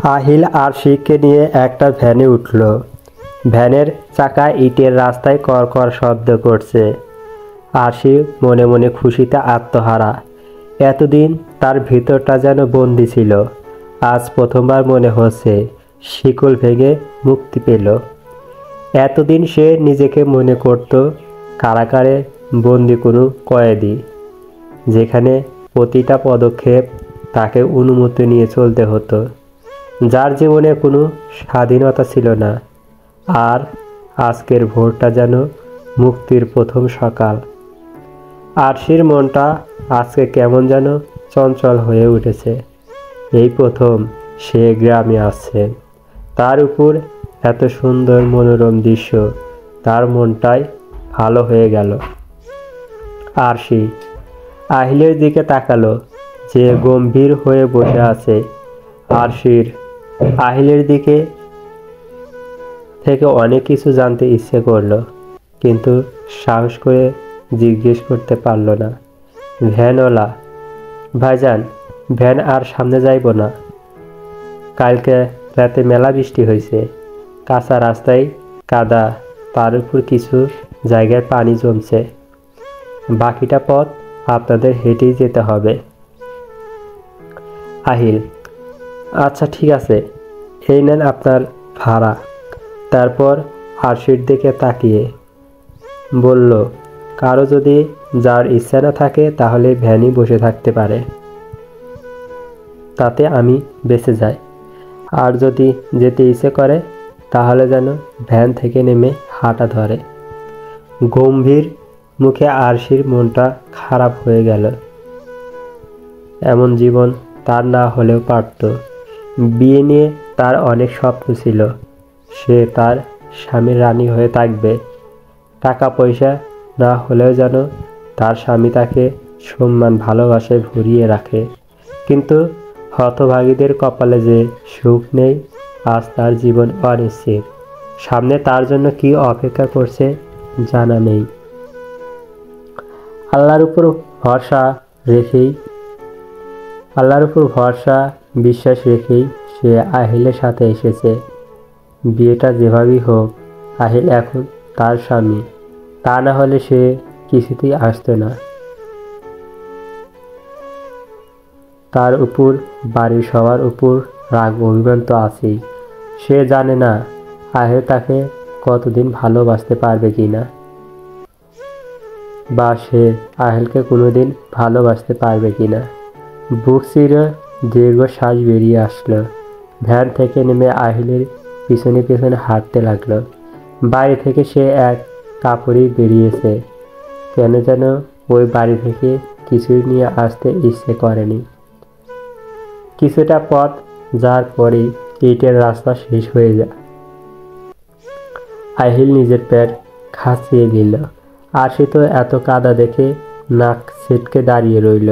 আহিল আরশিকে নিয়ে একটা ভ্যানে উঠল। ভ্যানের চাকা ইটের রাস্তায় কড়কড় শব্দ করছে। আরশি মনে মনে খুশিতে আত্মহারা। এতদিন তার ভিতরটা যেন বন্দি ছিল। আজ প্রথমবার মনে হচ্ছে শিকল ভেঙে মুক্তি পেল। এতদিন সে নিজেকে মনে করত কারাগারে বন্দি কোনো কয়েদি, যেখানে প্রতিটা পদক্ষেপ তাকে অনুমতি নিয়ে চলতে হতো, যার জীবনে কোনো স্বাধীনতা ছিল না। আর আজকের ভোরটা যেন মুক্তির প্রথম সকাল। আরশির মনটা আজকে কেমন যেন চঞ্চল হয়ে উঠেছে। এই প্রথম সে গ্রামে আসছে, তার উপর এত সুন্দর মনোরম দৃশ্য। তার মনটাই ভালো হয়ে গেল। আরশি আহিলের দিকে তাকালো, যে গম্ভীর হয়ে বসে আছে। আরশির আহিলের দিকে থেকে অনেক কিছু জানতে ইচ্ছে করলো, কিন্তু সাহস করে জিজ্ঞেস করতে পারল না। ভ্যানওয়ালা ভাইজান, ভ্যান আর সামনে যাইব না। কালকে রাতে মেলা বৃষ্টি হয়েছে, কাঁচা রাস্তায় কাদা, তার উপর কিছু জায়গায় পানি জমছে। বাকিটা পথ আপনাদের হেঁটেই যেতে হবে। আহিল আচ্ছা ঠিক আছে, এই নেন আপনার ভাড়া। তারপর আরশির দিকে তাকিয়ে বলল, কারো যদি যার ইচ্ছা না থাকে তাহলে ভ্যানই বসে থাকতে পারে, তাতে আমি বেঁচে যাই। আর যদি যেতে ইচ্ছে করে তাহলে যেন ভ্যান থেকে নেমে হাঁটা ধরে। গম্ভীর মুখে আরশির মনটা খারাপ হয়ে গেল। এমন জীবন তার না হলেও পারত। বিয়ে নিয়ে তার অনেক স্বপ্ন ছিল। সে তার স্বামীর রানী হয়ে থাকবে। টাকা পয়সা না হলেও যেন তার স্বামী তাকে সম্মান ভালোবাসায় ভরিয়ে রাখে। কিন্তু হতভাগীদের কপালে যে সুখ নেই। আজ তার জীবন অনিশ্চিত। সামনে তার জন্য কি অপেক্ষা করছে জানা নেই। আল্লাহর উপর ভরসা বিশ্বাস রেখেই সে আহিলের সাথে এসেছে। বিয়েটা যেভাবেই হোক, আহিল এখন তার স্বামী। তা না হলে সে কিছুতেই আসতো না। তার উপর বাড়ির সবার উপর রাগ অভিমান তো আছেই। সে জানে না আহিল তাকে কতদিন ভালোবাসতে পারবে কিনা, বা সে আহিলকে কোনোদিন ভালোবাসতে পারবে কিনা। বুক চিরে দীর্ঘশ্বাস বেরিয়ে আসলো। ভ্যান থেকে নেমে আহিলের পিছনে পিছনে হাঁটতে লাগলো। বাড়ি থেকে সে এক কাপড়েই বেরিয়েছে। কেন যেন ওই বাড়ি থেকে কিছুই নিয়ে আসতে ইচ্ছে করেনি। কিছুটা পথ যাওয়ার পরেই ইটের রাস্তা শেষ হয়ে যায়। আহিল নিজের পেট খাঁচিয়ে নিল। আরশি তো এত কাদা দেখে নাক ছিটকে দাঁড়িয়ে রইল।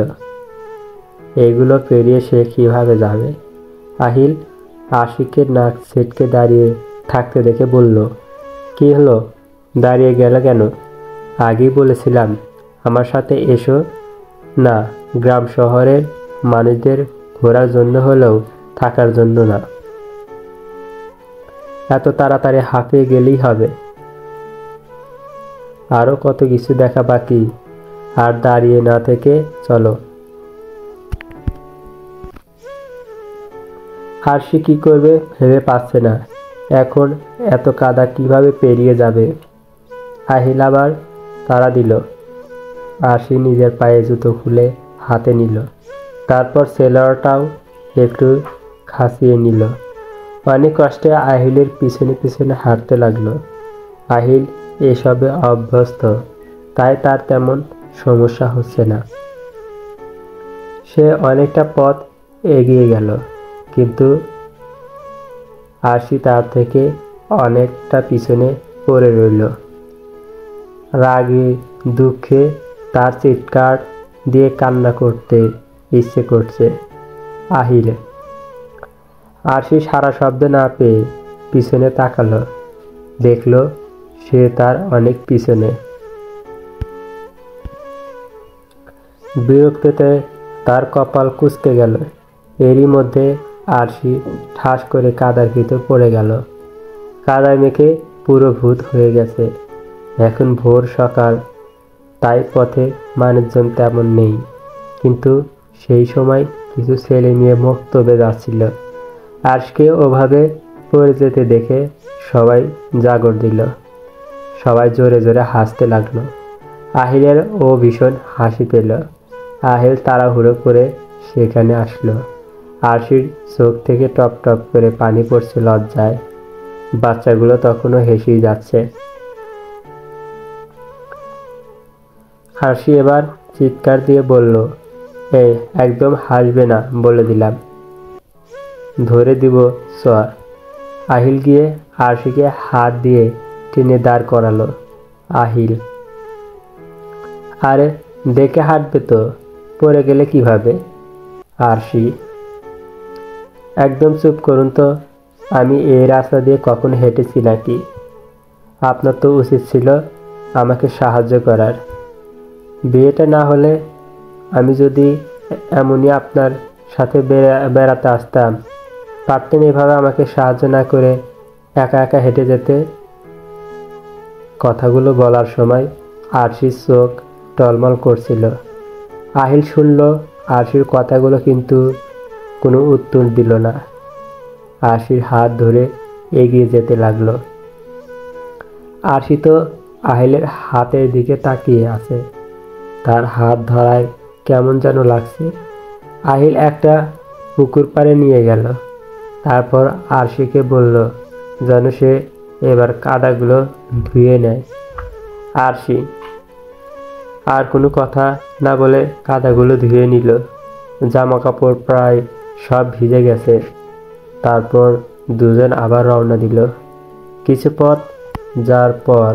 এগুলো পেরিয়ে সে কিভাবে যাবে? আহিল আরশিকে নাক ছিটকে দাঁড়িয়ে থাকতে দেখে বলল, কি হলো, দাঁড়িয়ে গেল কেন? আগেই বলেছিলাম আমার সাথে এসো। না, গ্রাম শহরের মানুষদের ঘোরার জন্য হলেও থাকার জন্য না। এত তাড়াতাড়ি হাঁপিয়ে গেলেই হবে? আরো কত কিছু দেখা বাকি। আর দাঁড়িয়ে না থেকে চলো। আরশি কি করবে ভেবে পাচ্ছে না। এখন এত কাদা কিভাবে পেরিয়ে যাবে? আহিল আবার তাড়া দিল। আরশি নিজের পায়ে জুতো খুলে হাতে নিল। তারপর সেলারটাও একটু খাঁচিয়ে নিল। অনেক কষ্টে আহিলের পিছনে পিছনে হাঁটতে লাগলো। আহিল এসবে অভ্যস্ত, তাই তার তেমন সমস্যা হচ্ছে না। সে অনেকটা পথ এগিয়ে গেল, কিন্তু আরশি তার থেকে অনেকটা পিছনে পড়ে রইল। রাগে দুঃখে তার চিৎকার দিয়ে কান্না করতে ইচ্ছে করছে। আহিল আরশি সারা শব্দ না পেয়ে পিছনে তাকালো। দেখলো সে তার অনেক পিছনে। বিরক্তিতে তার কপাল কুঁচকে গেল। এরই মধ্যে আরশি ঠাস করে কাদার ভিতর পড়ে গেল। কাদায় মেখে পুরো ভূত হয়ে গেছে। এখন ভোর সকাল, তাই পথে মানুষজন তেমন নেই, কিন্তু সেই সময় কিছু ছেলে মেয়ে মক্তবে যাচ্ছিল। আরশকে ওভাবে পড়ে যেতে দেখে সবাই জাগর দিল। সবাই জোরে জোরে হাসতে লাগলো। আহিলের ও ভীষণ হাসি পেল। আহিল তাড়াহুড়ো করে সেখানে আসলো। আরশির চোখ থেকে টপ টপ করে পানি পড়ছে লজ্জায়। বাচ্চাগুলো তখনও হেসেই যাচ্ছে। আরশি এবার চিৎকার দিয়ে বলল, এই একদম হাসবে না বলে দিলাম, ধরে দিব সর। আহিল গিয়ে আরশিকে হাত দিয়ে টেনে দাঁড় করালো। আহিল, আরে দেখে হাঁটবে তো, পড়ে গেলে কিভাবে? আরশি, একদম চুপ করুন তো, আমি এই রাস্তা দিয়ে কখনো হেঁটেছি নাকি? আপনার তো উচিত ছিল আমাকে সাহায্য করার। বিয়েটা না হলে আমি যদি এমনই আপনার সাথে বেড়াতে আসতাম, পারতেন এভাবে আমাকে সাহায্য না করে একা একা হেঁটে যেতে? কথাগুলো বলার সময় আরশির চোখ টলমল করছিল। আহিল শুনল আরশির কথাগুলো, কিন্তু কোনো উত্তর দিল না। আরশির হাত ধরে এগিয়ে যেতে লাগলো। আরশি তো আহিলের হাতের দিকে তাকিয়ে আছে। তার হাত ধরায় কেমন যেন লাগছে। আহিল একটা পুকুর পাড়ে নিয়ে গেল। তারপর আরশিকে বলল যেন সে এবার কাদাগুলো ধুয়ে নেয়। আরশি আর কোনো কথা না বলে কাদাগুলো ধুয়ে নিল। জামা কাপড় প্রায় সব ভিজে গেছে। তারপর দুজন আবার রওনা দিল। কিছু পথ যাওয়ার পর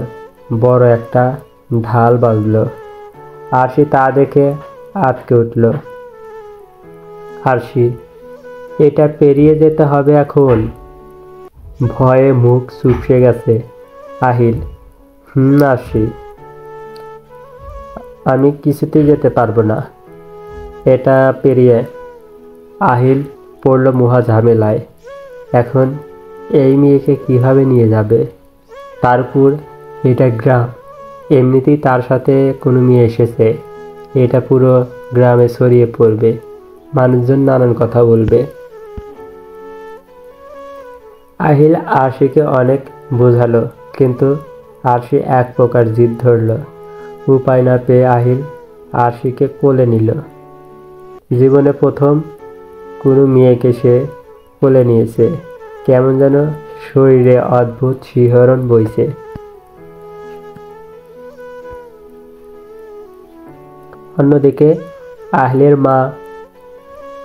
বড় একটা ঢাল বাজল। আরশি তা দেখে আটকে উঠল। আরশি, এটা পেরিয়ে যেতে হবে এখন। ভয়ে মুখ শুকিয়ে গেছে। আহিল, আরশি, আমি কিছুতেই যেতে পারবো না এটা পেরিয়ে। আহিল পড়ল মহা ঝামেলায়। এখন এই মেয়েকে কিভাবে নিয়ে যাবে? তারপর এটা গ্রাম, এমনিতেই তার সাথে কোনো মেয়ে এসেছে। এটা পুরো গ্রামে ছড়িয়ে পড়বে, মানুষজন নানান কথা বলবে। আহিল আরশিকে অনেক বোঝালো, কিন্তু আরশি এক প্রকার জিদ ধরল। উপায় না পেয়ে আহিল আরশিকে কোলে নিল। জীবনে প্রথম কোনো মেয়েকে সে কোলে নিয়েছে। কেমন যেন শরীরে অদ্ভুত শিহরণ বইছে। অন্যদিকে আহিলের মা,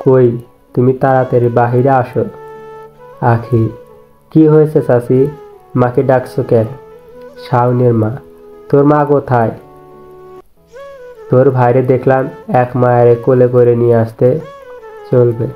কই তুমি তাড়াতাড়ি বাহিরে আসো। আখি, কি হয়েছে চাচি, মাকে ডাকছো কেন? শাওনের মা, তোর মা কোথায়? তোর ভাইরে দেখলাম এক মায়ের কোলে করে নিয়ে আসতে। চলবে।